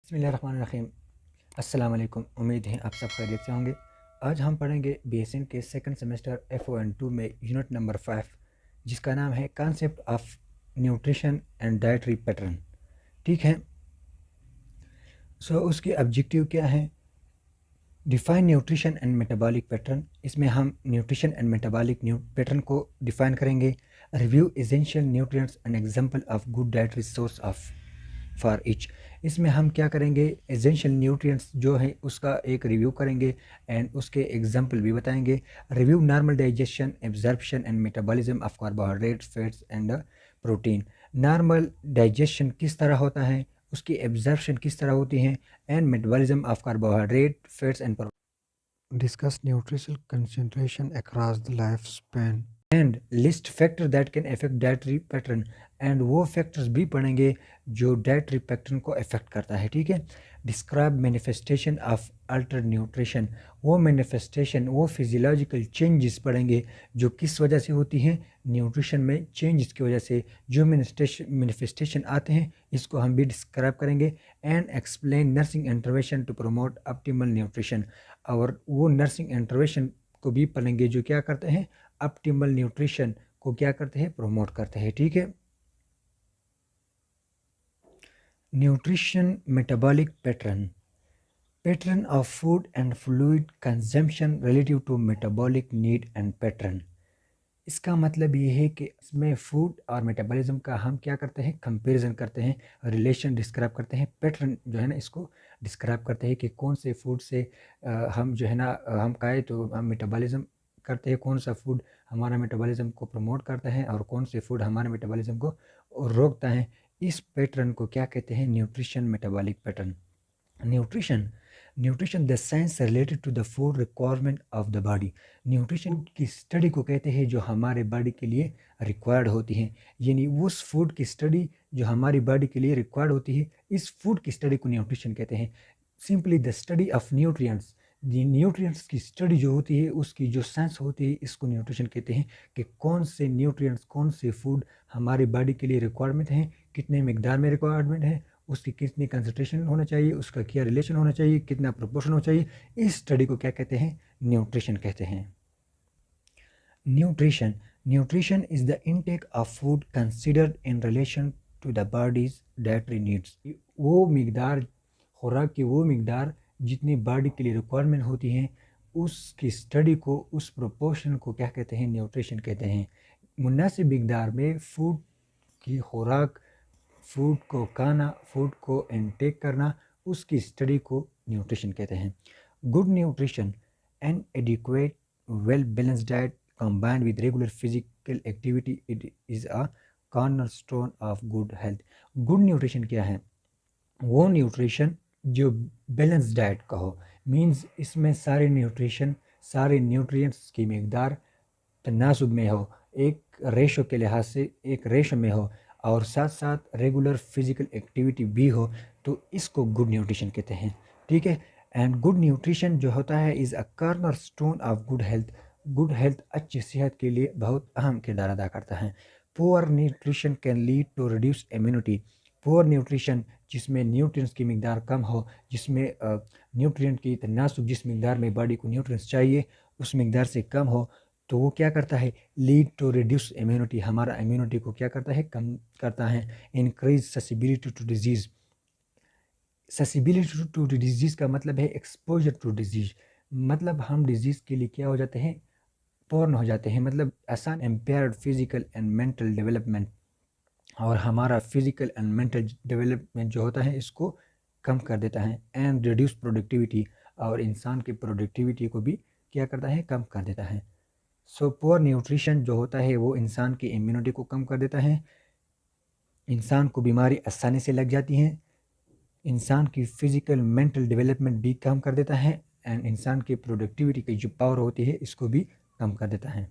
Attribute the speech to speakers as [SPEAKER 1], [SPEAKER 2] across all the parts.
[SPEAKER 1] बिस्मिल्लाहिर्रहमानिर्रहीम। अस्सलाम वालेकुम। उम्मीद है आप सब खैरियत से होंगे। आज हम पढ़ेंगे बीएसएन के सेकंड सेमेस्टर FON2 में यूनिट नंबर 5, जिसका नाम है concept of nutrition and dietary pattern. ठीक है। उसके ऑब्जेक्टिव क्या है? Define nutrition and metabolic pattern. इसमें हम न्यूट्रिशन एंड मेटाबॉलिक पैटर्न को डिफाइन करेंगे। Review essential nutrients and example of good dietary source of for each. इसमें हम क्या करेंगे? एसेंशियल न्यूट्रिएंट्स जो है उसका एक रिव्यू करेंगे एंड उसके एग्जांपल भी बताएंगे। Review normal digestion, absorption and metabolism of carbohydrates, fats and protein. Normal digestion किस तरह होता है, उसकी एब्जॉर्प्शन किस तरह होती है, and metabolism of carbohydrate, fats and
[SPEAKER 2] Discuss nutritional concentration across the lifespan.
[SPEAKER 1] And list factor that can affect dietary pattern. And वो फैक्टर्स भी पढ़ेंगे जो डाइटरी पैटर्न को अफेक्ट करता है। ठीक है। Describe manifestation of alter nutrition. वो मैनिफेस्टेशन, वो फिजियोलॉजिकल चेंजेस पढ़ेंगे जो किस वजह से होती हैं, न्यूट्रिशन में चेंजेस की वजह से जो मैनिफेस्टेशन आते हैं, इसको हम भी डिस्क्राइब करेंगे। And explain nursing intervention to promote optimal nutrition. और वो नर्सिंग इंटरवेंशन को भी पढ़ेंगे जो क्या करते हैं, ऑप्टिमल न्यूट्रिशन को क्या करते हैं, प्रमोट करते हैं। ठीक है। Nutrition metabolic pattern. Pattern of food and fluid consumption relative to metabolic need and pattern. इसका मतलब ये है कि इसमें फूड और मेटाबॉलिज्म का हम क्या करते हैं, कंपैरिजन करते हैं, रिलेशन डिस्क्राइब करते हैं। पैटर्न जो है ना, इसको डिस्क्राइब करते हैं कि कौन से फूड से हम जो है ना हम खाए तो हम मेटाबॉलिज्म करते हैं, कौन सा फूड हमारा मेटाबॉलिज्म को प्रमोट करता है और कौन से फूड हमारे मेटाबॉलिज्म को रोकता है। इस पैटर्न को क्या कहते हैं, nutrition metabolic pattern. Nutrition nutrition the science related to the food requirement of the body. Nutrition की स्टडी को कहते हैं जो हमारे बॉडी के लिए रिक्वायर्ड होती है, यानी उस फूड की स्टडी जो हमारी बॉडी के लिए रिक्वायर्ड होती है, इस फूड की स्टडी को न्यूट्रिशन कहते हैं। Simply the study of nutrients. Nutrients की स्टडी जो होती है, उसकी जो साइंस होती है, इसको न्यूट्रिशन कहते हैं कि कौन से न्यूट्रिएंट्स, कौन से फूड हमारी बॉडी के लिए रिक्वायरमेंट हैं, कितने मिकदार में रिक्वायरमेंट है, उसकी कितनी कंसंट्रेशन होना चाहिए, उसका क्या रिलेशन होना चाहिए, कितना प्रोपोर्शन होना चाहिए। इस स्टडी को क्या कहते हैं, न्यूट्रिशन कहते हैं। Nutrition nutrition is the intake of food considered in relation to the body's dietary needs. वो मिकदार, खुराक की वो मिकदार जितनी बॉडी के लिए रिक्वायरमेंट होती हैं, उसकी स्टडी को, उस प्रोपोर्शन को क्या कहते हैं, न्यूट्रिशन कहते हैं। मुनासिब मिकदार में फूड की खुराक, फूड को खाना, फूड को इनटेक करना, उसकी स्टडी को न्यूट्रिशन कहते हैं। Good nutrition N adequate well balanced diet combined with regular physical activity, it is a cornerstone of good health. Good nutrition क्या है? वो न्यूट्रिशन जो बैलेंस डाइट का हो, मीन्स इसमें सारे न्यूट्रिशन, सारे न्यूट्रिएंट्स की मिकदार तनासुब में हो, एक रेशो के लिहाज से एक रेशो में हो, और साथ साथ रेगुलर फिजिकल एक्टिविटी भी हो, तो इसको गुड न्यूट्रिशन कहते हैं। ठीक है। एंड गुड न्यूट्रिशन जो होता है is a corner stone of good health. Good health, अच्छी सेहत के लिए बहुत अहम किरदार अदा करता है। Poor nutrition can lead to reduce immunity. Poor nutrition जिसमें न्यूट्रिएंट्स की मिकदार कम हो, जिसमें न्यूट्रिएंट की तनासुब, जिस मिकदार में बॉडी को न्यूट्रिएंट्स चाहिए उस मिकदार से कम हो, तो वो क्या करता है, लीड टू रिड्यूस इम्यूनिटी, हमारा इम्यूनिटी को क्या करता है, कम करता है। Increase susceptibility to disease. Susceptibility to disease का मतलब है एक्सपोजर टू डिजीज़, मतलब हम डिजीज़ के लिए क्या हो जाते हैं, पूर्ण हो जाते हैं, मतलब आसान impaired physical and mental development, और हमारा फिजिकल एंड मेंटल डेवलपमेंट जो होता है इसको कम कर देता है। एंड रिड्यूस प्रोडक्टिविटी, और इंसान की प्रोडक्टिविटी को भी क्या करता है, कम कर देता है। सो पुअर न्यूट्रिशन जो होता है वो इंसान की इम्यूनिटी को कम कर देता है, इंसान को बीमारी आसानी से लग जाती है, इंसान की फिजिकल मेंटल डेवलपमेंट भी कम कर देता है, एंड इंसान की प्रोडक्टिविटी की जो पावर होती है इसको भी कम कर देता है।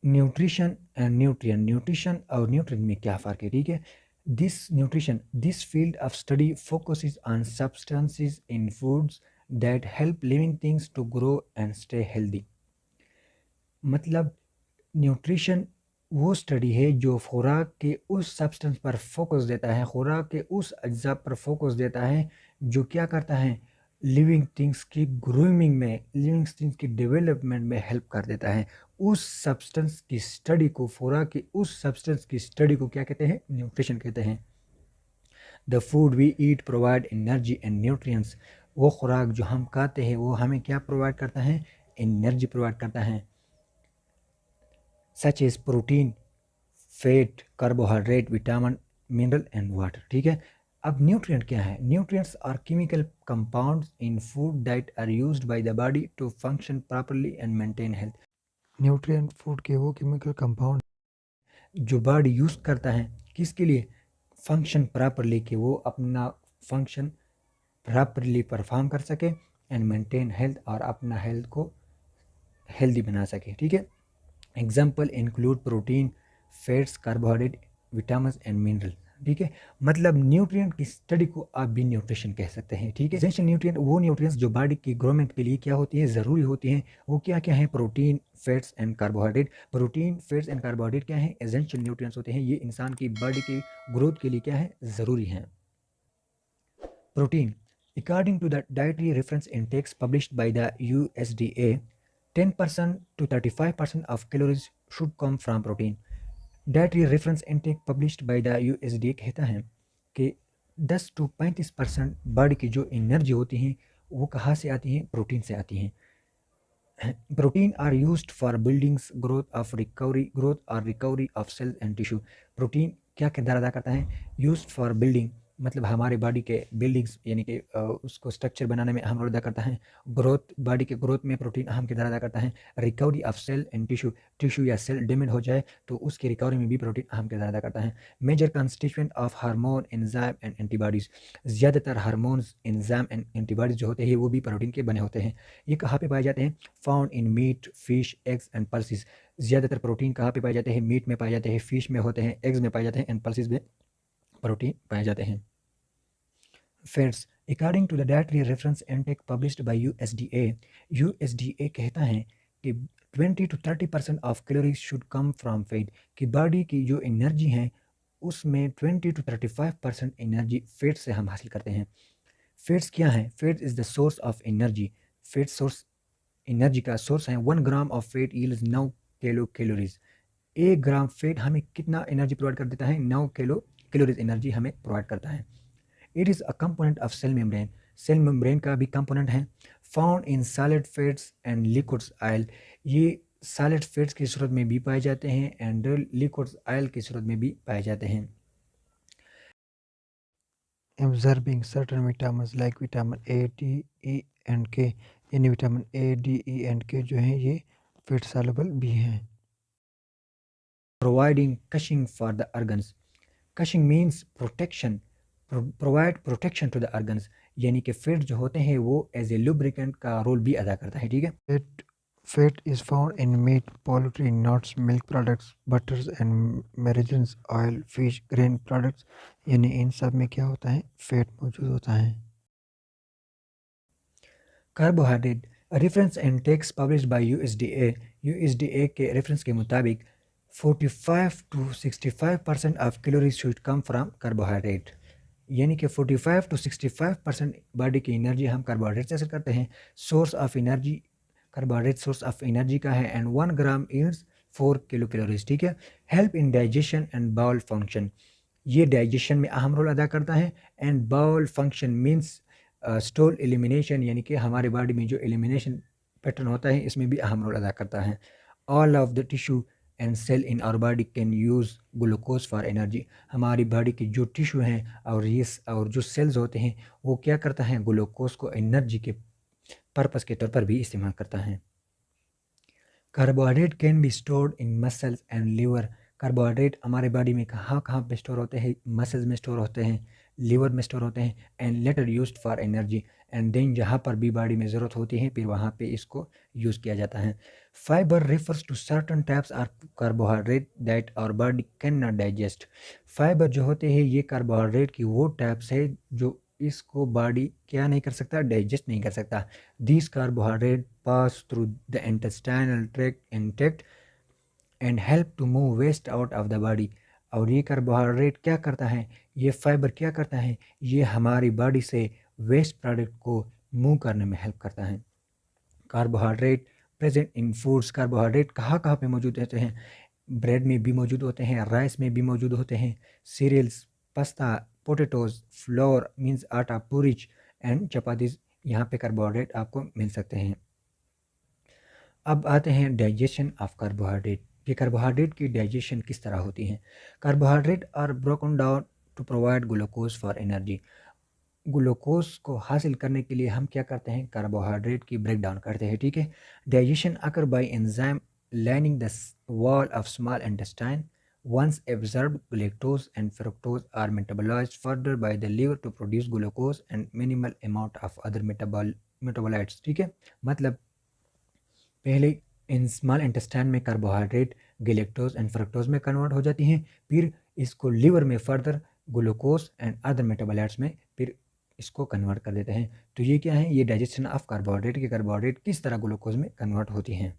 [SPEAKER 1] Nutrition and nutrient. न्यूट्रिशन और न्यूट्रिएंट में क्या फ़र्क है? ठीक है। This field of study focuses on substances in foods that help living things to grow and stay healthy. मतलब न्यूट्रिशन वो स्टडी है जो खुराक के उस सब्सटेंस पर फोकस देता है, खुराक के उस अज्जा पर फोकस देता है जो क्या करता है, लिविंग थिंग्स की ग्रूमिंग में, लिविंग थिंग्स की डेवलपमेंट में हेल्प कर देता है। उस सब्सटेंस की स्टडी को, खुराक की उस सब्सटेंस की स्टडी को क्या कहते हैं, न्यूट्रिशन कहते हैं। The food we eat provide energy and nutrients. वो खुराक जो हम खाते हैं वो हमें क्या प्रोवाइड करता है, एनर्जी प्रोवाइड करता है। Such is protein, fat, carbohydrate, vitamin, mineral and water. ठीक है। अब न्यूट्रिएंट क्या है? Nutrients are chemical compounds in food that are used by the body to function properly and maintain health.
[SPEAKER 2] Nutrient food के वो chemical compound
[SPEAKER 1] जो body use करता है किसके लिए, फंक्शन प्रॉपर्ली, कि वो अपना फंक्शन प्रॉपर्ली परफॉर्म कर सके एंड मेंटेन हेल्थ, और अपना हेल्थ को हेल्दी बना सके। ठीक है। Example include protein, fats, carbohydrate, vitamin and mineral. ठीक है। मतलब न्यूट्रिएंट की स्टडी को आप भी न्यूट्रिशन कह सकते हैं। ठीक है। एसेंशियल न्यूट्रिएंट वो न्यूट्रिएंट्स जो बॉडी की ग्रोमेंट के लिए क्या होती है, ज़रूरी होती हैं। वो क्या क्या है? Protein, fats and carbohydrate. Protein, fats and carbohydrate क्या है? एसेंशियल न्यूट्रिएंट्स होते हैं। ये इंसान की बॉडी की ग्रोथ के लिए क्या है, ज़रूरी हैं। Protein. According to the dietary reference index published by the USDA, 10% to 35% of calories should come from protein. Dietary reference intake published by the USDA कहता है कि 10 to 35% बॉडी की जो एनर्जी होती हैं वो कहाँ से आती हैं, प्रोटीन से आती हैं। Protein are used for buildings, growth और recovery of cells and tissue. Protein क्या किरदार अदा करता है? यूज्ड फॉर बिल्डिंग, मतलब हमारे बॉडी के बिल्डिंग्स यानी कि उसको स्ट्रक्चर बनाने में अहम रोल अदा करता है। ग्रोथ, बॉडी के ग्रोथ में प्रोटीन अहम किरदार अदा करता है। Recovery of cell and tissue, tissue या सेल डैमेज हो जाए तो उसकी रिकवरी में भी प्रोटीन अहम किरदार अदा करता है। Major constituent of hormone, enzyme and antibodies. ज़्यादातर हार्मोन्स, एंजाइम एंड एंटीबॉडीज जो होते हैं वो भी प्रोटीन के बने होते हैं। ये कहाँ पे पाए जाते हैं? Found in meat, fish, eggs and pulses. ज़्यादातर प्रोटीन कहाँ पे पाए जाते हैं? मीट में पाए जाते हैं, फिश में होते हैं, एग्स में पाए जाते हैं एंड पल्सिस में प्रोटीन पाए जाते हैं। Fats. According to the dietary reference intake published by USDA कहता है कि 20 to 30% of calories should come from fat, कि बॉडी की जो एनर्जी है उसमें 20 to 35% एनर्जी फैट से हम हासिल करते हैं। फैट्स क्या है? Fat is the source of energy. Fat source, energy का सोर्स है। 1 gram of fat yields 9 kilo calories. 1 gram fat हमें कितना एनर्जी प्रोवाइड कर देता है? 9 किलो कैलोरीज एनर्जी हमें प्रोवाइड करता है। It is a component of cell membrane. Cell membrane का भी कंपोनेंट है। Found in solid fats and liquids oil. ये सॉलिड फैट्स की सूरत में भी पाए जाते हैं एंड लिक्विड्स ऑयल की सूरत में भी पाए जाते हैं।
[SPEAKER 2] absorbing certain vitamins like vitamin A, D, E and K. यानी vitamin A, D, E and K जो हैं ये फैट सॉल्युबल भी हैं।
[SPEAKER 1] Providing cushioning for the organs. Cushioning means protection, provide protection to the organs, यानी कि fat जो होते हैं वो एज ए लुब्रिकेंट का रोल भी अदा करता है। ठीक है।
[SPEAKER 2] Fat is found in meat, poultry, nuts, milk products, butters and margarines, oil, fish, grain products। यानी इन सब में क्या होता है? फैट मौजूद होता है।
[SPEAKER 1] Carbohydrate. Reference index published by USDA के रेफरेंस के मुताबिक 45 to 65% of calories should come from carbohydrate, यानी कि 45 to 65% बॉडी की एनर्जी हम कार्बोहाइड्रेट से हासिल करते हैं। Source of energy, carbohydrate source of energy का है and 1 gram is 4 kilo calories. ठीक है। Help in digestion and bowel function. ये डाइजेशन में अहम रोल अदा करता है and bowel function means stool elimination, यानी कि हमारे बॉडी में जो एलिमिनेशन पैटर्न होता है इसमें भी अहम रोल अदा करता है। All of the tissue and cell in our body can use glucose for energy. हमारी बॉडी की जो टिश्यू हैं और जो सेल्स होते हैं वो क्या करता है? ग्लूकोज को एनर्जी के पर्पस के तौर पर भी इस्तेमाल करता है। Carbohydrate can be stored in muscles and liver. Carbohydrate हमारे बॉडी में कहाँ कहाँ पे स्टोर होते हैं? मसल्स में स्टोर होते हैं, लीवर में स्टोर होते हैं and later used for energy. And then जहाँ पर भी बॉडी में ज़रूरत होती है फिर वहाँ पे इसको यूज़ किया जाता है। Fibre refers to certain types are carbohydrate that our body can not digest. Fibre जो होते हैं ये कार्बोहाइड्रेट की वो टाइप्स है जो इसको बॉडी क्या नहीं कर सकता? डाइजेस्ट नहीं कर सकता। This carbohydrate pass through the intestinal tract intact and help to move waste out of the body. और ये कार्बोहाइड्रेट क्या करता है, ये फाइबर क्या करता है, ये हमारी बॉडी से वेस्ट प्रोडक्ट को मूव करने में हेल्प करता है। Carbohydrate present in foods, carbohydrate कहाँ कहाँ पे मौजूद रहते हैं, ब्रेड में भी मौजूद होते हैं, राइस में भी मौजूद होते हैं, cereals, pasta, potatoes, flour means atta, puris and chapatis, यहाँ पे कार्बोहाइड्रेट आपको मिल सकते हैं। अब आते हैं डाइजेशन ऑफ कार्बोहाइड्रेट, कि कार्बोहाइड्रेट की डाइजेशन किस तरह होती है। Carbohydrate are broken down to provide glucose for energy. Glucose को हासिल करने के लिए हम क्या करते हैं, कार्बोहाइड्रेट की ब्रेक डाउन करते हैं, ठीक है। Digestion occur by enzyme lining the wall of small intestine. Once absorbed, glucose and fructose are metabolized further by the liver to produce glucose and minimal amount of other metabolites, ठीक है। मतलब पहले इन small intestine में carbohydrate galactose and fructose में convert हो जाती हैं, फिर इसको लीवर में further glucose and other metabolites में फिर इसको कन्वर्ट कर देते हैं। तो ये क्या है, ये डाइजेशन ऑफ कार्बोहाइड्रेट की कार्बोहाइड्रेट किस तरह ग्लूकोज में कन्वर्ट होती हैं।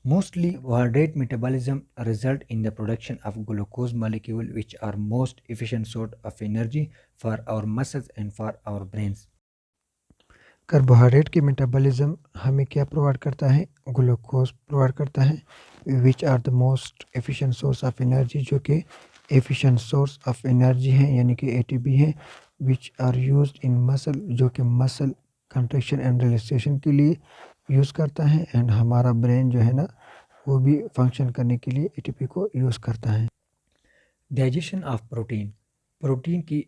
[SPEAKER 1] Mostly carbohydrate metabolism result in the production of glucose molecule which are most efficient source of energy for our muscles and for our brains.
[SPEAKER 2] Carbohydrate की metabolism हमें क्या provide करता है, ग्लूकोज प्रोवाइड करता है, which are the most efficient source of energy, जो कि efficient source of energy है यानी कि एटीपी है, which are used in muscle, जो कि मसल कंट्रैक्शन एंड रिलैक्सेशन के लिए यूज़ करता है, एंड हमारा ब्रेन जो है ना वो भी फंक्शन करने के लिए एटीपी को यूज़ करता है।
[SPEAKER 1] डाइजेशन ऑफ प्रोटीन, प्रोटीन की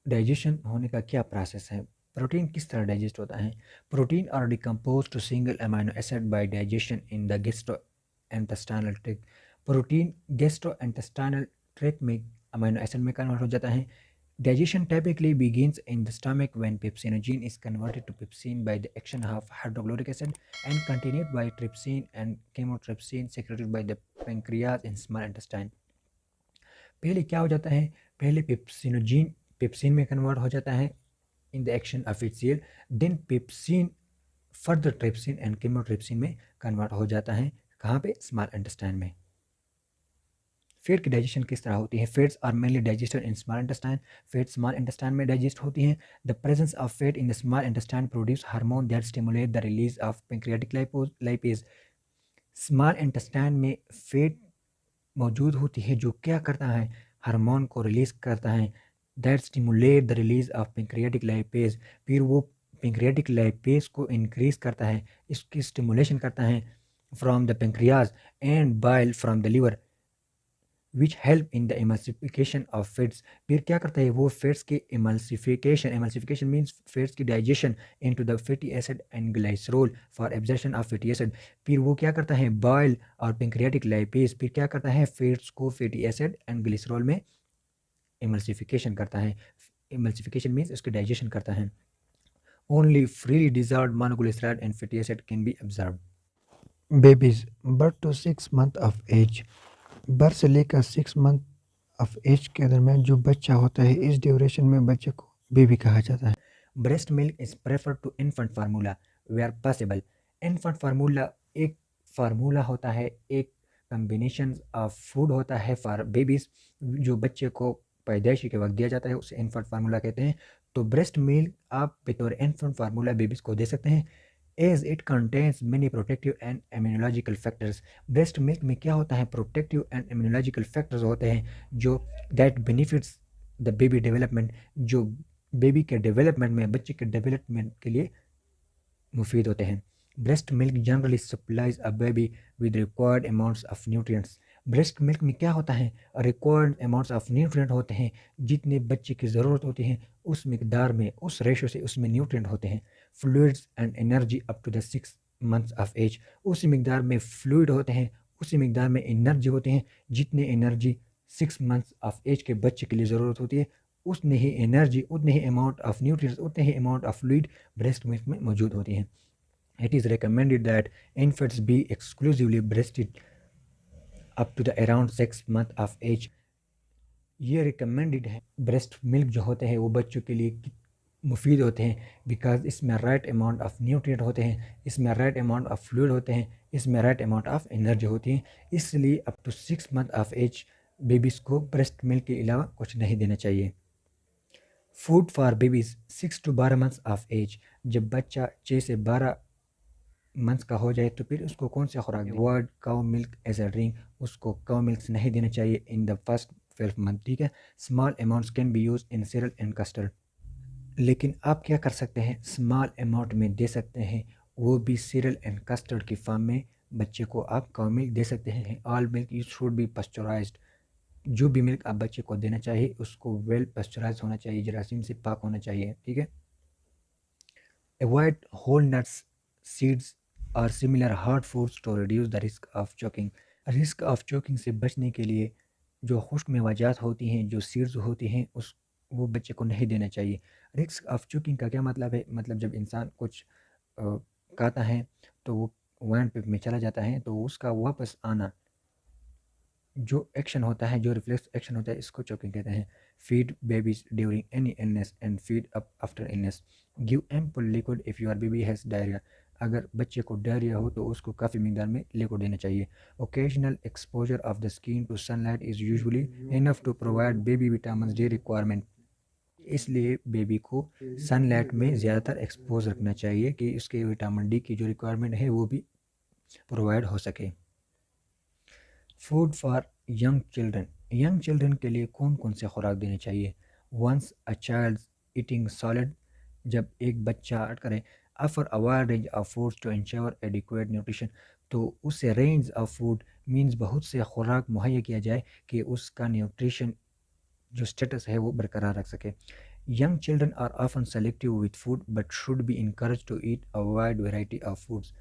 [SPEAKER 1] डाइजेशन होने का क्या प्रोसेस है, प्रोटीन किस तरह डाइजेस्ट होता है। Protein are decompose to single amino acid by digestion in the gastrointestinal tract. Protein gastrointestinal tract में अमाइनो एसिड में कन्वर्ट हो जाता है। Digestion typically begins in the stomach when pepsinogen is converted to pepsin by the action of hydrochloric acid and continued by trypsin and chymotrypsin secreted by the pancreas in small intestine। पहले क्या हो जाता है, पहले पेप्सिनोजीन pepsin में convert हो जाता है in the action of its cell, then pepsin further trypsin and chymotrypsin में कन्वर्ट हो जाता है, कहाँ पे, स्मॉल इंटेस्टाइन में। फैट की डाइजेशन किस तरह होती है, fats are mainly digested in small intestine, fat small intestine में डाइजेस्ट होती हैं। The presence of fat in the small intestine produce hormone that stimulate the release of pancreatic lipase. Small intestine में fat मौजूद होती है जो क्या करता है, हार्मोन को रिलीज करता है, that stimulate the release of pancreatic lipase, फिर वो पैंक्रियाटिक लाइपेज को इंक्रीज करता है, इसकी स्टिमुलेशन करता है from the pancreas and bile from the liver which help in the emulsification of fats. फिर क्या करता है वो फैट्स की एमल्सिफिकेशन मीन्स फैट्स की digestion into the fatty acid and glycerol for absorption of fatty acid. फिर वो क्या करता है, बाइल और पैंक्रियाटिक लाइपेज फिर क्या करता है, फैट्स को फैटी एसिड एंड ग्लिसरॉल में एमल्सिफिकेशन करता है। एमल्सिफिकेशन मीन्स उसकी डाइजेशन करता है। Only freely dissolved monoglyceride and fatty acid can be absorbed.
[SPEAKER 2] Babies birth to 6 month of age, birth से लेकर 6 मंथ ऑफ एज के दरमियान जो बच्चा होता है, इस ड्यूरेशन में बच्चे को बेबी कहा जाता है।
[SPEAKER 1] Breast milk is preferred to infant formula where possible. Infant formula एक फार्मूला होता है, एक कम्बिनेशन ऑफ फूड होता है फॉर बेबीज, जो बच्चे को पैदाइशी के वक्त दिया जाता है, उसे इन्फेंट फार्मूला कहते हैं। तो ब्रेस्ट मिल्क आप बतौर इन्फेंट फार्मूला बेबीज को दे सकते हैं, as it contains many protective and immunological factors. Breast milk में क्या होता है, प्रोटेक्टिव एंड इम्यूनोलॉजिकल फैक्टर्स होते हैं जो that benefits the baby development, जो बेबी के डेवलपमेंट में, बच्चे के डेवलपमेंट के लिए मुफीद होते हैं। Breast milk generally supplies a baby with required amounts of nutrients. Breast milk में क्या होता है, रिक्वायर्ड अमाउंट्स ऑफ न्यूट्रिएंट होते हैं, जितने बच्चे की ज़रूरत होती है उस मिकदार में, उस रेशो से उसमें न्यूट्रिएंट होते हैं। Fluids and energy up to the 6 months of age, उसी मिकदार में फ्लूइड होते हैं, उसी मिकदार में एनर्जी होते हैं, जितने एनर्जी 6 मंथ्स ऑफ एज के बच्चे के लिए ज़रूरत होती है, उतनी ही एनर्जी, उतने ही अमाउंट ऑफ न्यूट्रिएंट्स, उतने ही amount of fluid breast milk में मौजूद होती हैं। It is recommended that infants be exclusively breastfed up to the around 6 month of age। ये रिकमेंडेड है, ब्रेस्ट मिल्क जो होते हैं वो बच्चों के लिए मुफीद होते हैं, बिकॉज इसमें राइट अमाउंट ऑफ न्यूट्रिएंट होते हैं, इसमें राइट अमाउंट ऑफ फ्लूइड होते हैं, इसमें राइट अमाउंट ऑफ एनर्जी होती है, इसलिए up to 6 month of age babies को ब्रेस्ट मिल्क के अलावा कुछ नहीं देना चाहिए। Food for babies 6 to 12 months of age, जब बच्चा 6 से 12 मंथ्स का हो जाए तो फिर उसको कौन सा खुराक दें? Avoid cow milk as a drink, उसको काउ मिल्क नहीं देना चाहिए इन द फर्स्ट 12 मंथ, ठीक है। Small amounts can be use in serial and custard, लेकिन आप क्या कर सकते हैं, स्मॉल अमाउंट में दे सकते हैं, वो भी सीरियल एंड कस्टर्ड की फॉर्म में बच्चे को आप काउ मिल्क दे सकते हैं। All milk you should be pasteurised, जो भी मिल्क आप बच्चे को देना चाहिए उसको वेल पस्चराइज होना चाहिए, जरासीम से पाक होना चाहिए, ठीक है। अवॉइड होल नट्स, सीड्स और similar hard foods to reduce the risk of choking. Risk of choking से बचने के लिए जो खुश्क मेवाजात होती हैं, जो सीड्स होती हैं, उस वो बच्चे को नहीं देना चाहिए। रिस्क ऑफ चोकिंग का क्या मतलब है, मतलब जब इंसान कुछ खाता है तो वो वैन पे में चला जाता है तो उसका वापस आना जो एक्शन होता है, जो रिफ्लेक्स एक्शन होता है, इसको चोकिंग कहते हैं। Feed babies during any illness and feed up after illness. Give ample liquid if your baby has diarrhoea, अगर बच्चे को डायरिया हो तो उसको काफ़ी मिकदार में लिक्विड देना चाहिए। Occasional exposure of the skin to sunlight is usually enough to provide baby vitamin D requirement, इसलिए बेबी को सनलाइट में ज़्यादातर एक्सपोज रखना चाहिए कि उसके विटामिन डी की जो रिक्वायरमेंट है वो भी प्रोवाइड हो सके। फूड फॉर यंग चिल्ड्रन के लिए कौन कौन से खुराक देने चाहिए? Once a child eating solid, जब एक बच्चा करें offer a wide range of foods to ensure adequate nutrition, तो उसे रेंज ऑफ फूड मीन्स बहुत से खुराक मुहैया किया जाए कि उसका न्यूट्रिशन जो स्टेटस है वो बरकरार रख सके। Young children are often selective with food but should be encourage to eat a wide variety of foods.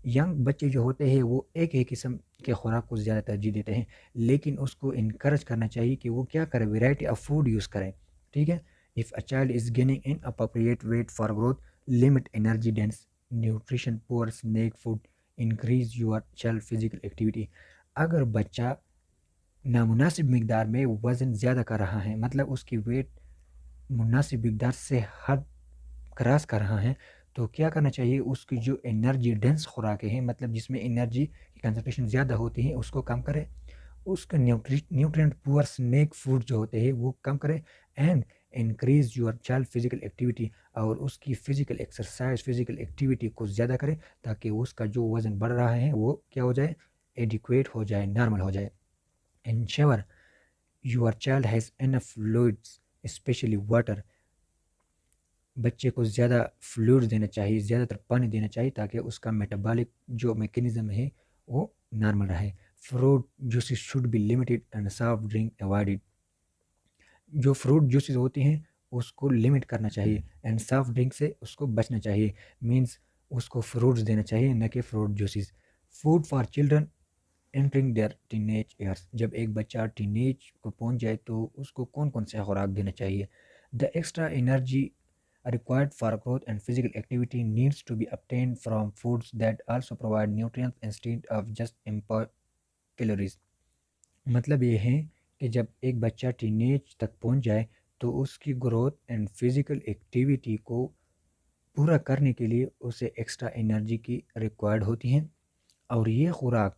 [SPEAKER 1] Young बच्चे जो होते हैं वो एक एक किस्म के खुराक को ज़्यादा तरजीह देते हैं, लेकिन उसको इनकरेज करना चाहिए कि वो क्या करें, वेराइटी ऑफ फूड यूज़ करें, ठीक है। If a child is gaining inappropriate weight for growth, limit energy dense nutrition poor snack food, increase your child physical activity. अगर बच्चा नामुनासिब मिकदार में वज़न ज़्यादा कर रहा है, मतलब उसकी वेट मुनासिब मिकदार से हद क्रॉस कर रहा है, तो क्या करना चाहिए, उसकी जो एनर्जी डेंस खुराकें हैं, मतलब जिसमें एनर्जी की कंसंट्रेशन ज़्यादा होती है, उसको कम करें। उसका न्यूट्रिएंट पुअर स्नैक फूड जो होते हैं वो कम करें। And increase your child physical activity, और उसकी फिजिकल एक्सरसाइज फिजिकल एक्टिविटी को ज़्यादा करें ताकि उसका जो वज़न बढ़ रहा है वो क्या हो जाए, एडिक्वेट हो जाए, नॉर्मल हो जाए। Ensure your child has enough fluids specially water, बच्चे को ज़्यादा फ्लूइड देना चाहिए, ज़्यादातर पानी देना चाहिए ताकि उसका मेटाबॉलिक जो मैकेनिज़्म है वो नॉर्मल रहे। Fruit juices should be limited and soft drink avoided, जो फ्रूट जूसेस होती हैं उसको लिमिट करना चाहिए एंड सॉफ्ट ड्रिंक से उसको बचना चाहिए, मीन्स उसको फ्रूट्स देना चाहिए न कि fruit juices. Food for children entering their teenage years, जब एक बच्चा टीनेज को पहुंच जाए तो उसको कौन कौन सा खुराक देना चाहिए? The extra energy required for growth and physical activity needs to be obtained from foods that also provide nutrients instead of just impure calories। मतलब ये है कि जब एक बच्चा टीनेज तक पहुंच जाए तो उसकी ग्रोथ एंड फिजिकल एक्टिविटी को पूरा करने के लिए उसे एक्स्ट्रा एनर्जी की रिक्वायर्ड होती हैं, और ये खुराक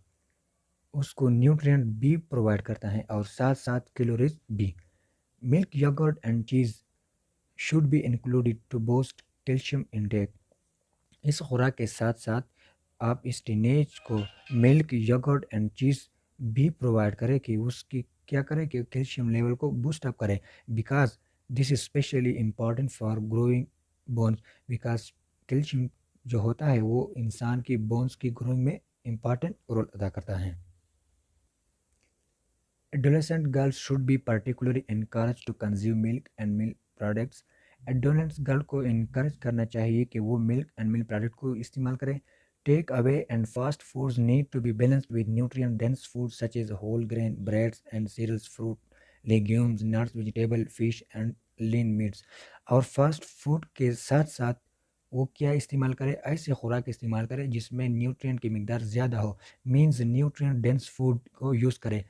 [SPEAKER 1] उसको न्यूट्रिएंट भी प्रोवाइड करता है और साथ साथ कैलोरीज भी। Milk yoghurt and cheese should be included to boost calcium intake, इस खुराक के साथ साथ आप इस टीनेज को मिल्क योगर्ट एंड चीज़ भी प्रोवाइड करें कि उसकी क्या करें कि कैल्शियम लेवल को बूस्ट अप करें, because this is specially important for growing bones, because calcium जो होता है वो इंसान की बोन्स की ग्रोइंग में इम्पॉर्टेंट रोल अदा करता है। Adolescent girls should be particularly encouraged to consume milk and milk products। Adolescence girl को इनकरेज करना चाहिए कि वो मिल्क एंड मिल्क प्रोडक्ट को इस्तेमाल करें। Take away and fast foods need to be balanced with nutrient dense food such as whole grain breads and cereals, fruit, legumes, nuts, vegetable, fish and lean meats. और fast food के साथ साथ वो क्या इस्तेमाल करें, ऐसे खुराक इस्तेमाल करें जिसमें न्यूट्रिएंट की मिकदार ज़्यादा हो, मीन्स न्यूट्रिएंट डेंस फूड को यूज़ करें,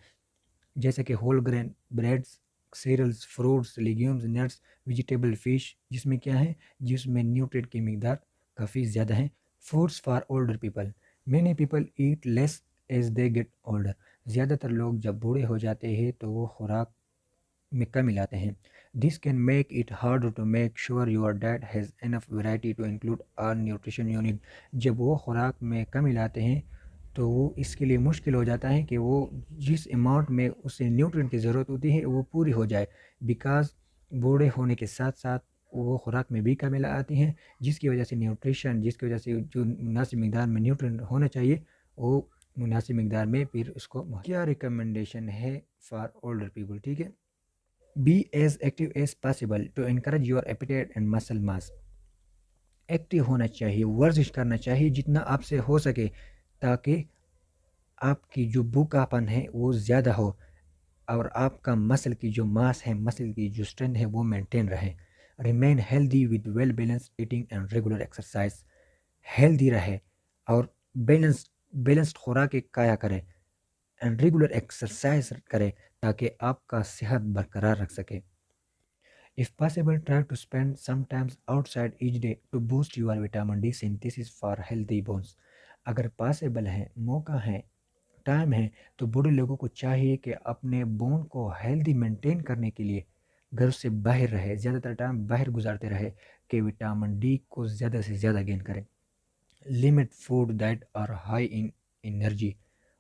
[SPEAKER 1] जैसे कि whole grain breads, cereals, fruits, legumes, nuts, vegetable, fish, जिसमें क्या है, जिसमें न्यूट्रिएंट की मिकदार काफ़ी ज़्यादा है। Foods for older people, Many people eat less as they get older. ज़्यादातर लोग जब बूढ़े हो जाते हैं तो वो खुराक में कमी लाते हैं. This can make it harder to make sure your diet has enough variety to include all nutrition you need. जब वो खुराक में कमी लाते हैं तो वो इसके लिए मुश्किल हो जाता है कि वो जिस अमाउंट में उसे न्यूट्रिएंट की ज़रूरत होती है वो पूरी हो जाए, बिकॉज़ बूढ़े होने के साथ साथ वो खुराक में भी कमी आती हैं, जिसकी वजह से जो मुनासिब मिकदार में न्यूट्रिएंट होना चाहिए वो मुनासिब मिकदार में फिर उसको क्या रिकमेंडेशन है फॉर ओल्डर पीपल, ठीक है. Be as active as possible to encourage your appetite and muscle mass. एक्टिव होना चाहिए, वर्जिश करना चाहिए जितना आपसे हो सके, ताकि आपकी जो भूखापन है वो ज़्यादा हो और आपका मसल की जो मास है, मसल की जो स्ट्रेंथ है वो मेंटेन रहे. Remain healthy with well balance eating and regular exercise. Healthy रहे और बैलेंस्ड खुराक खाया करें एंड रेगुलर एक्सरसाइज करें ताकि आपका सेहत बरकरार रख सके. If possible, try to spend some time outside each day to boost your vitamin D synthesis for healthy bones. अगर पॉसिबल है, मौका है, टाइम है, तो बूढ़े लोगों को चाहिए कि अपने बोन को हेल्दी मेंटेन करने के लिए घर से बाहर रहे, ज़्यादातर टाइम बाहर गुजारते रहे कि विटामिन डी को ज़्यादा से ज़्यादा गेन करें. Limit food that are high in energy.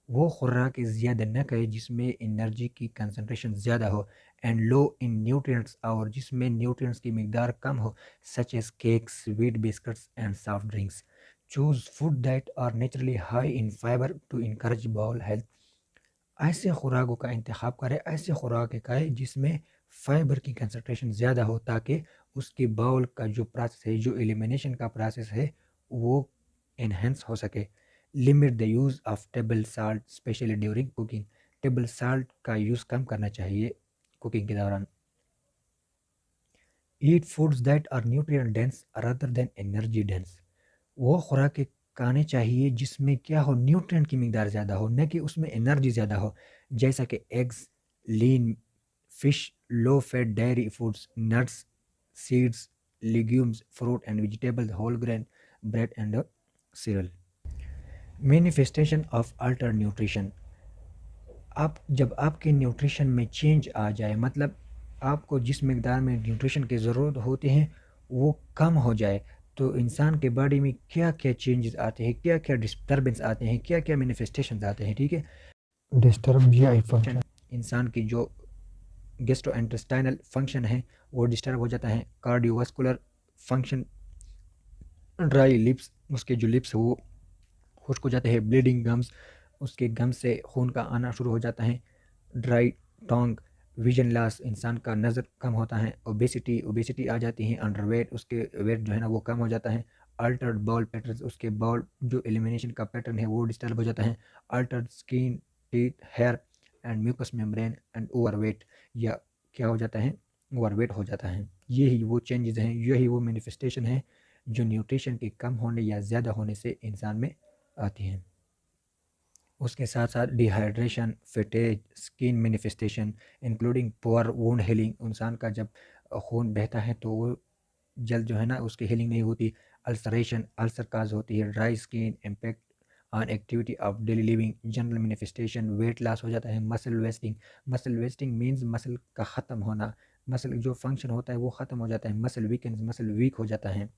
[SPEAKER 1] वो खुराक ज़्यादा न खाए जिसमें एनर्जी की कंसंट्रेशन ज़्यादा हो एंड लो इन न्यूट्रिएंट्स और जिसमें न्यूट्रिएंट्स की मिकदार कम हो, such as cakes, sweet biscuits and soft drinks. Choose food that are naturally high in fibre to encourage bowel health. ऐसे खुराकों का इंतखाब करें, ऐसे खुराक खाएं जिसमें फाइबर की कंसंट्रेशन ज़्यादा हो ताकि उसकी बाउल का जो प्रोसेस है, जो एलिमिनेशन का प्रोसेस है वो एनहेंस हो सके. Limit the use of table salt specially during cooking. Table salt का यूज़ कम करना चाहिए कुकिंग के दौरान. Eat foods that are nutrient dense rather than energy dense. वो खुराक खाने चाहिए जिसमें क्या हो, न्यूट्रिएंट की मिकदार ज़्यादा हो, न कि उसमें एनर्जी ज़्यादा हो, जैसा कि eggs, lean fish, low fat dairy foods, nuts, seeds, legumes, fruit and vegetables, whole grain, bread and cereal. Manifestation of alter nutrition. आप जब आपके न्यूट्रिशन में चेंज आ जाए, मतलब आपको जिस मकदार में न्यूट्रिशन की ज़रूरत होती है वो कम हो जाए, तो इंसान के बॉडी में क्या क्या चेंजेस आते हैं, क्या क्या डिस्टर्बेंस आते हैं, क्या क्या मैनिफेस्टेशंस आते हैं, ठीक है.
[SPEAKER 2] Disturb GI function.
[SPEAKER 1] इंसान की जो गैस्ट्रोइंटेस्टाइनल फंक्शन है वो डिस्टर्ब हो जाता है. कार्डियोवास्कुलर फंक्शन, ड्राई लिप्स, उसके जो लिप्स वो खुश्क हो जाते हैं. ब्लीडिंग गम्स, उसके गम से खून का आना शुरू हो जाता है. ड्राई टोंग, विजन लॉस, इंसान का नज़र कम होता है. ओबेसिटी आ जाती है. अंडरवेट, उसके वेट जो है ना वो कम हो जाता है. अल्टर्ड बाउल पैटर्न, उसके बाउल जो एलिमिनेशन का पैटर्न है वो डिस्टर्ब हो जाता है. Altered skin, teeth, hair and mucous membrane and overweight, या क्या हो जाता है, ओवरवेट हो जाता है. यही वो चेंजेस हैं, यही वो मैनिफेस्टेशन है जो न्यूट्रिशन के कम होने या ज़्यादा होने से इंसान में आती हैं. उसके साथ साथ dehydration, fatigue, skin manifestation including poor wound healing. इंसान का जब खून बहता है तो वो जल्द जो है ना उसकी हीलिंग नहीं होती. अल्सरेशन, अल्सर काज होती है. Dry skin, impact on activity of daily living. General manifestation, weight loss हो जाता है. मसल वेस्टिंग मीन्स मसल का ख़त्म होना, मसल जो फंक्शन होता है वो ख़त्म हो जाता है. मसल वीक हो जाता है.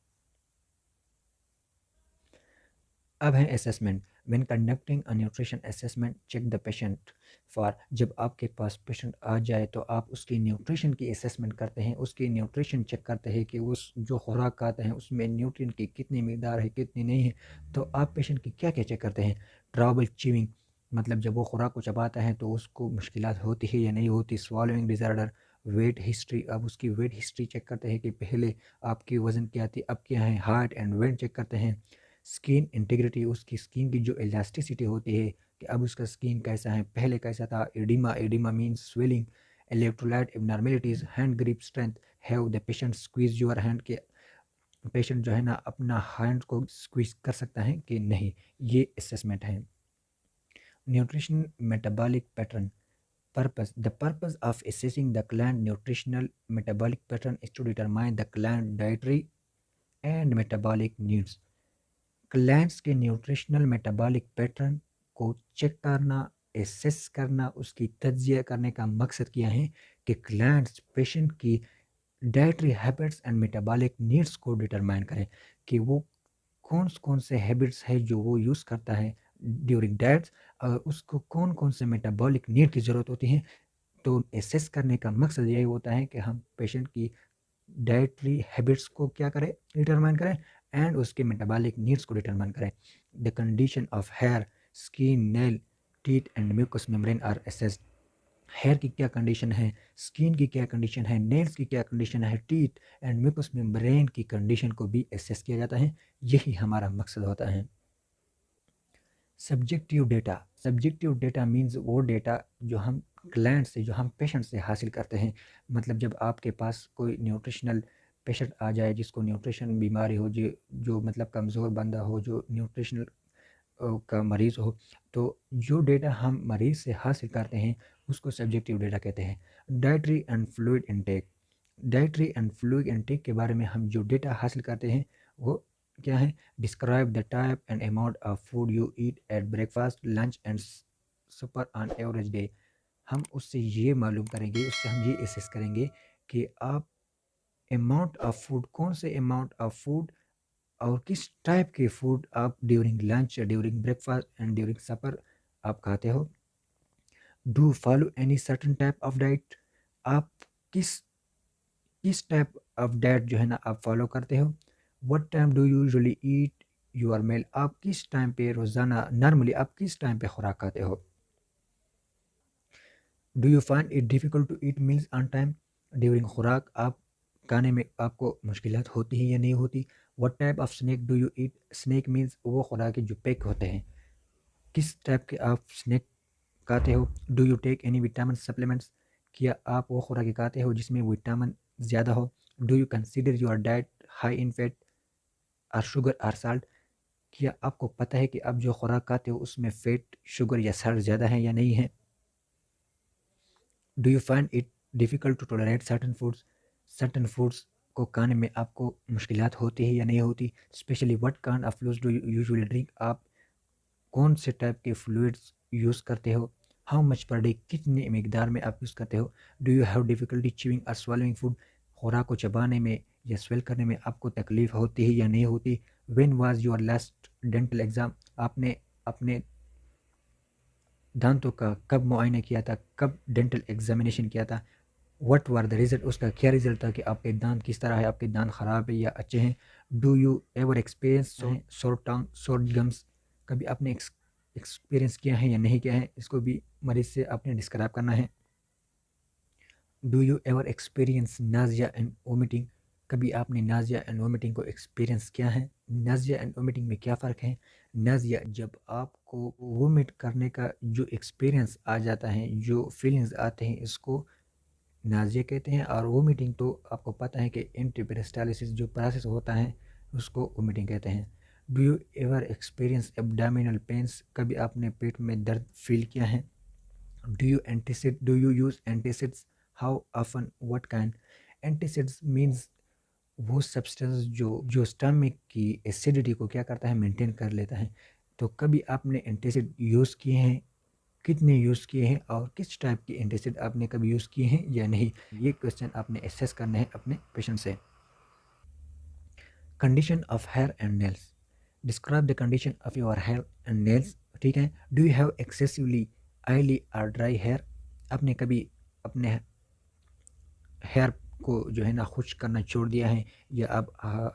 [SPEAKER 1] अब है assessment. When conducting a nutrition assessment, check the patient for. जब आपके पास पेशेंट आ जाए तो आप उसकी न्यूट्रिशन की असेसमेंट करते हैं, उसकी न्यूट्रिशन चेक करते हैं कि उस जो खुराक खाते हैं उसमें न्यूट्रिएंट की कितनी मिकदार है, कितनी नहीं है. तो आप पेशेंट की क्या क्या चेक करते हैं. ट्रबल च्यूइंग, मतलब जब वो खुराक को चबाता है तो उसको मुश्किलात होती है या नहीं होती. स्वॉलोइंग डिज़ार्डर. वेट हिस्ट्री, अब उसकी वेट हिस्ट्री चेक करते हैं कि पहले आपकी वज़न क्या थी, अब क्या है. हार्ट एंड वेट चेक करते हैं. स्किन इंटीग्रिटी, उसकी स्किन की जो इलास्टिसिटी होती है कि अब उसका स्किन कैसा है, पहले कैसा था. Oedema means swelling. Electrolyte abnormalities. Hand grip strength. Have the patient squeeze your hand, के पेशेंट जो है ना अपना हैंड को स्क्वीज कर सकता है कि नहीं. ये असेसमेंट है. Nutrition metabolic pattern. Purpose. The purpose of assessing the client nutritional metabolic pattern is to determine the client dietary and metabolic needs. Glands के न्यूट्रिशनल मेटाबॉलिक पैटर्न को चेक करना, एसेस करना, उसकी तज्जिया करने का मकसद क्या है कि ग्लैंड्स पेशेंट की dietary habits and metabolic needs को डिटरमाइन करें कि वो कौन से हैबिट्स है जो वो यूज़ करता है ड्यूरिंग डाइट्स, और उसको कौन कौन से मेटाबॉलिक नीड की ज़रूरत होती है। तो एसेस करने का मकसद यही होता है कि हम पेशेंट की डाइटरी हैबिट्स को क्या करें, डिटरमाइन करें, एंड उसके मेटाबॉलिक नीड्स को डिटरमाइन करें। The condition of hair, skin, nail, teeth and mucous membrane are assessed. Hair की क्या कंडीशन है, स्किन की क्या कंडीशन है, नेल्स की क्या कंडीशन है, टीथ एंड म्यूकस मेम्ब्रेन की कंडीशन को भी एसेस किया जाता है। यही हमारा मकसद होता है। सब्जेक्टिव डेटा मीन्स वो डेटा जो हम ग्लैंड से, जो हम पेशेंट से हासिल करते हैं। मतलब जब आपके पास कोई न्यूट्रिशनल पेशेंट आ जाए जिसको न्यूट्रिशन बीमारी हो, जो जो मतलब कमज़ोर बंदा हो, जो न्यूट्रिशनल का मरीज़ हो, तो जो डेटा हम मरीज़ से हासिल करते हैं उसको सब्जेक्टिव डेटा कहते हैं। डाइटरी एंड फ्लूइड इनटेक के बारे में हम जो डेटा हासिल करते हैं वो क्या है? Describe the type and amount of food you eat at breakfast, lunch and supper on average day. हम उससे ये मालूम करेंगे, उससे हम ये एसेस करेंगे कि आप अमाउंट ऑफ फूड, कौन से अमाउंट ऑफ फूड और किस टाइप के फूड आप during lunch, during breakfast and during supper आप खाते हो। Do follow any certain type of diet, आप किस किस टाइप ऑफ डाइट जो है ना आप फॉलो करते हो। What time do you usually eat your meal, आप किस टाइम पे रोज़ाना नॉर्मली आप किस टाइम पे खुराक खाते हो। Do you find it difficult to eat meals on time, during खुराक आप खाने में आपको मुश्किलात होती है या नहीं होती। What type of snack do you eat, snack means वो खुराक जो पैक होते हैं, किस टाइप के आप स्नैक खाते हो। Do you take any vitamin supplements, क्या आप वो खुराक खाते हो जिसमें विटामिन ज़्यादा हो। Do you consider your diet high in fat और शुगर और साल्ट, क्या आपको पता है कि आप जो खुराक खाते हो उसमें फ़ैट, शुगर या साल्ट ज़्यादा है या नहीं है। Do you find it difficult to tolerate certain foods को खाने में आपको मुश्किलात होती है या नहीं होती। Specially what kind of fluids do you usually drink, आप कौन से टाइप के फ्लूइड्स यूज़ करते हो। हाउ मच पर डे, कितनी मिकदार में आप यूज़ करते हो। Do you have difficulty chewing और swallowing फूड, खुराक को चबाने में या स्वेल करने में आपको तकलीफ़ होती है या नहीं होती। When was your last dental exam, आपने अपने दांतों का कब मुआयना किया था, कब डेंटल एग्जामिनेशन किया था। व्हाट वर द रिजल्ट, उसका क्या रिजल्ट था कि आपके दांत किस तरह है, आपके दांत ख़राब है या अच्छे हैं। डू यू एवर एक्सपीरियंस सोर टंग, सोर गम्स, कभी आपने एक्सपीरियंस किया है या नहीं किया है, इसको भी मरीज़ से आपने डिस्क्राइब करना है। Do you ever experience Nazia and vomiting, कभी आपने नाज़िया एंड वोमिटिंग को एक्सपीरियंस किया है। नाज़िया एंड वोमिटिंग में क्या फ़र्क है। नाज़िया, जब आपको वोमिट करने का जो एक्सपीरियंस आ जाता है, जो फीलिंग्स आते हैं, इसको नाज़िया कहते हैं। और वोमिटिंग तो आपको पता है कि एंटीपेरिस्टालिसिस जो प्रोसेस होता है उसको वोमिटिंग कहते हैं। Do you ever experience abdominal pains, कभी आपने पेट में दर्द फील किया है। Do you use antacids, how often, what kind. Antacids means वो सब्सटेंस जो स्टमक की एसिडिटी को क्या करता है, मेंटेन कर लेता है। तो कभी आपने एंटीसिड यूज़ किए हैं, कितने यूज़ किए हैं, और किस टाइप की एंटीसिड आपने कभी यूज़ किए हैं या नहीं। ये क्वेश्चन आपने एसेस करना है अपने पेशेंट से। Condition of hair and nails, describe the condition of your hair and nails. ठीक है। Do you have excessively oily और ड्राई हेयर, आपने कभी अपने हेयर को जो है ना खुश्क करना छोड़ दिया है, या आप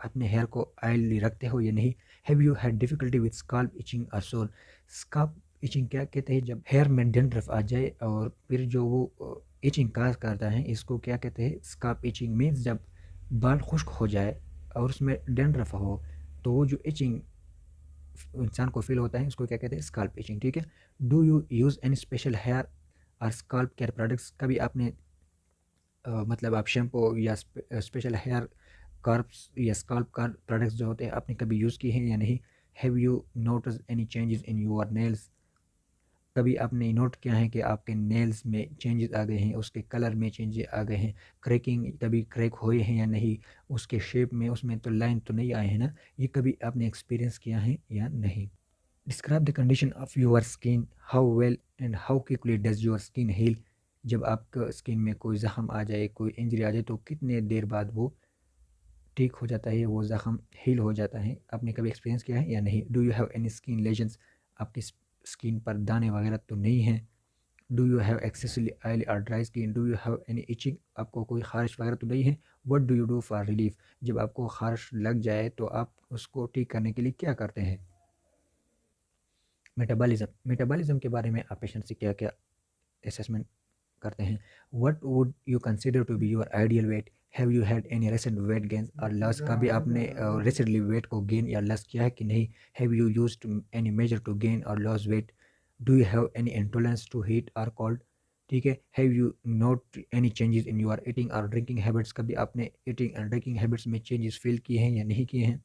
[SPEAKER 1] अपने हेयर को ऑयली रखते हो या नहीं। Have you had difficulty with scalp itching और सोर, स्काल्प इचिंग क्या कहते हैं, जब हेयर में डैंड्रफ आ जाए और फिर जो वो इचिंग काज करता है, इसको क्या कहते हैं, स्काल्प इचिंग मीन्स जब बाल खुश्क हो जाए और उसमें डैंड्रफ हो, तो वो जो इचिंग इंसान को फील होता है उसको क्या कहते हैं, स्काल्प इचिंग। ठीक है। Do you use any special hair और स्काल्प केयर प्रोडक्ट्स, कभी आपने मतलब आप शैम्पू या स्पेशल हेयर कर्व्स या स्काल्प का प्रोडक्ट्स जो होते हैं आपने कभी यूज़ किए हैं या नहीं। Have you notice any changes in your nails, कभी आपने नोट किया है कि आपके नेल्स में चेंजेस आ गए हैं, उसके कलर में चेंजेस आ गए हैं, क्रैकिंग कभी क्रैक हुए हैं या नहीं, उसके शेप में उसमें तो लाइन तो नहीं आए हैं ना, ये कभी आपने एक्सपीरियंस किया है या नहीं? Describe the condition of your skin, how well and how quickly does your skin heal. जब आपका स्किन में कोई ज़ख्म आ जाए, कोई इंजरी आ जाए, तो कितने देर बाद वो ठीक हो जाता है, वो ज़ख्म हील हो जाता है? आपने कभी एक्सपीरियंस किया है या नहीं? Do you have any skin lesions? आपकी स्किन पर दाने वगैरह तो नहीं हैं? Do you have excessively oily और dry skin? Do you have any itching? आपको कोई खारिश वगैरह तो नहीं है? What do you do for relief? जब आपको खारिश लग जाए तो आप उसको ठीक करने के लिए क्या करते हैं? मेटाबॉलिज्म, मेटाबॉलिज्म के बारे में आप पेशेंट से क्या क्या असेसमेंट करते हैं? What would you consider to be your ideal weight? Have you had any recent weight gain or loss? कभी आपने रिसेंटली वेट को गेन या लॉस किया है कि नहीं? Have you used any measure to gain or loss weight? Do you have any intolerance to heat or cold? ठीक है। Have you note any changes in your eating or drinking habits? कभी आपने eating and drinking habits में changes feel किए हैं या नहीं किए हैं?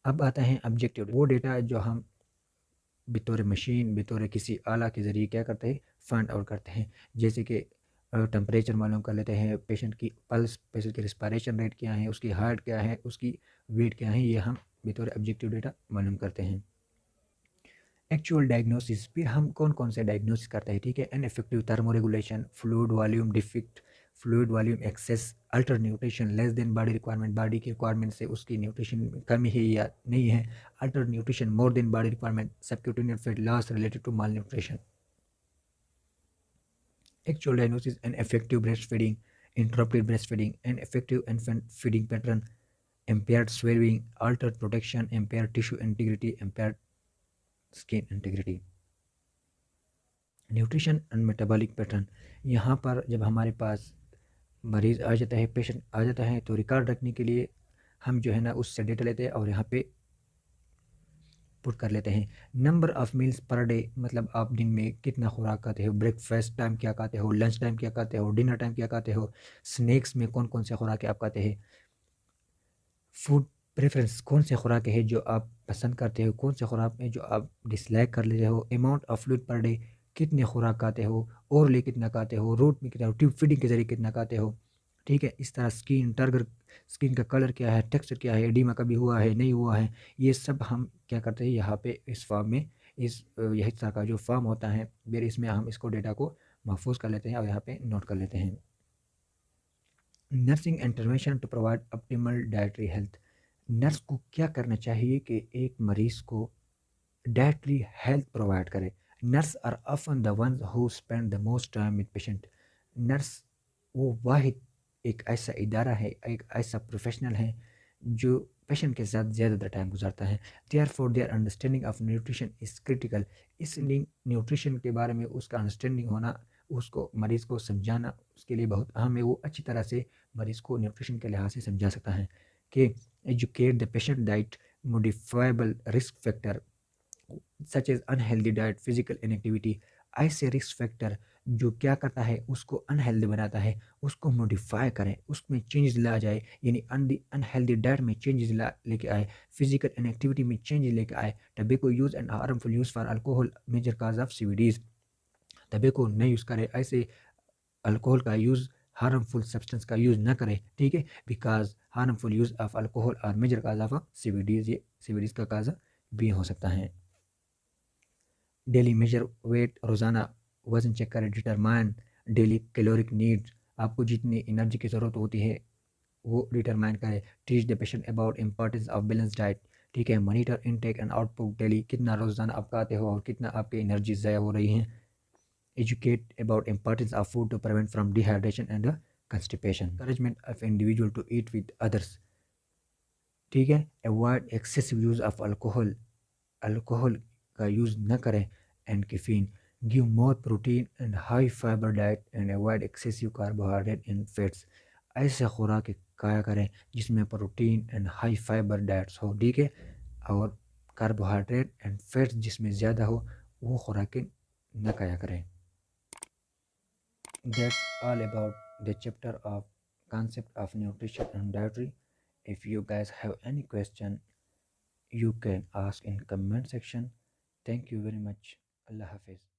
[SPEAKER 1] अब आता है ऑब्जेक्टिव, वो डेटा जो हम बतौर मशीन, बतौर किसी आला के ज़रिए क्या करते हैं, फाइंड आउट करते हैं। जैसे कि टेम्परेचर मालूम कर लेते हैं, पेशेंट की पल्स, पेशेंट की रिस्पायरेशन रेट क्या है, उसकी हार्ट क्या है, उसकी वेट क्या है, ये हम बतौर ऑब्जेक्टिव डेटा मालूम करते हैं। एक्चुअल डायग्नोसिस, फिर हम कौन कौन से डायग्नोसिस करते हैं, ठीक है। Ineffective thermoregulation, fluid volume deficit, fluid volume excess, alter nutrition, less than body requirement, body की रिक्वायरमेंट से उसकी न्यूट्रिशन में कमी है या नहीं है, alter nutrition more than body requirement, subcutaneous fat loss related to malnutrition. Actual diagnosis and effective breastfeeding, interrupted breastfeeding, and effective infant feeding pattern, impaired swallowing, altered protection, impaired tissue integrity, impaired skin integrity. Nutrition and metabolic pattern, यहाँ पर जब हमारे पास मरीज़ आ जाता है, patient आ जाता है, तो रिकॉर्ड रखने के लिए हम जो है ना उससे डेटा लेते हैं और यहाँ पे पुट कर लेते हैं। Number of meals per day, मतलब आप दिन में कितना खुराक खाते हो, ब्रेकफास्ट टाइम क्या खाते हो, लंच टाइम क्या खाते हो, डिनर टाइम क्या खाते हो, स्नैक्स में कौन कौन से खुराक आप खाते हैं, फूड प्रेफरेंस, कौन से खुराक है जो आप पसंद करते हो, कौन से खुराक है जो आप डिसलाइक कर लेते हो, amount of fluid per day, कितने खुराक खाते हो, ओरली कितना खाते हो, रूट में कितना, ट्यूब फीडिंग के जरिए कितना खाते हो, ठीक है। इस तरह स्किन टर्गर, स्किन का कलर क्या है, टेक्सचर क्या है, एडिमा कभी हुआ है नहीं हुआ है, ये सब हम क्या करते हैं यहाँ पे इस फॉर्म में, इस यही तरह का जो फॉर्म होता है फिर इसमें हम इसको डेटा को महफूज कर लेते हैं और यहाँ पे नोट कर लेते हैं। Nursing intervention to provide optimal dietary health, nurse को क्या करना चाहिए कि एक मरीज़ को डाइटरी हेल्थ प्रोवाइड करे। Nurse are often the ones who spend the most time with patient. Nurse वो वाहिद एक ऐसा इदारा है, एक ऐसा प्रोफेशनल है जो पेशेंट के साथ ज़्यादातर टाइम गुजारता है। Therefore their understanding of nutrition is critical, इसलिए न्यूट्रिशन के बारे में उसका अंडरस्टैंडिंग होना, उसको मरीज़ को समझाना उसके लिए बहुत अहम है। वो अच्छी तरह से मरीज़ को न्यूट्रिशन के लिहाज से समझा सकता है कि educate the patient diet modifiable risk factor such as unhealthy diet, physical inactivity, ऐसे रिस्क फैक्टर जो क्या करता है उसको अनहेल्दी बनाता है, उसको मॉडिफाई करें, उसमें चेंज ला जाए, यानी अनहेल्दी डाइट में चेंजेस ला लेके आए, फिजिकल इनएक्टिविटी में चेंज लेके आए। Tobacco use and harmful use for alcohol major cause of CVDs, tobacco नहीं यूज़ करें, ऐसे अल्कोहल का यूज़, हार्मफुल सब्सटेंस का यूज़ ना करें, ठीक है। Because harmful use of alcohol are major cause of CVDs, ये सीवीडीज का काज भी हो सकता है। डेली मेजर वेट, रोज़ाना वज़न चेक करें। डिटरमाइन डेली कैलोरिक नीड्स, आपको जितनी एनर्जी की ज़रूरत होती है वो डिटरमाइन करें। Teach the patient about importance of balance diet, ठीक है। Monitor intake and output daily, कितना रोज़ाना आप खाते हो और कितना आपकी एनर्जी ज़ाया हो रही है। Educate about importance of food to prevent from dehydration and constipation. encouragement of individual to eat with others, ठीक है। Avoid excessive use of alcohol, alcohol का यूज़ न करें and caffeine. Give more protein and high fibre diet and avoid excessive carbohydrate and fats, ऐसे खुराक खाया करें जिसमें protein and high fibre diets हो, ठीक है, और कार्बोहाइड्रेट एंड फैट्स जिसमें ज़्यादा हो वो खुराकें न खाया करें। That's all about the chapter of concept of nutrition and dietary. If you guys have any question, you can ask in comment section. Thank you very much. अल्लाह हाफिज़।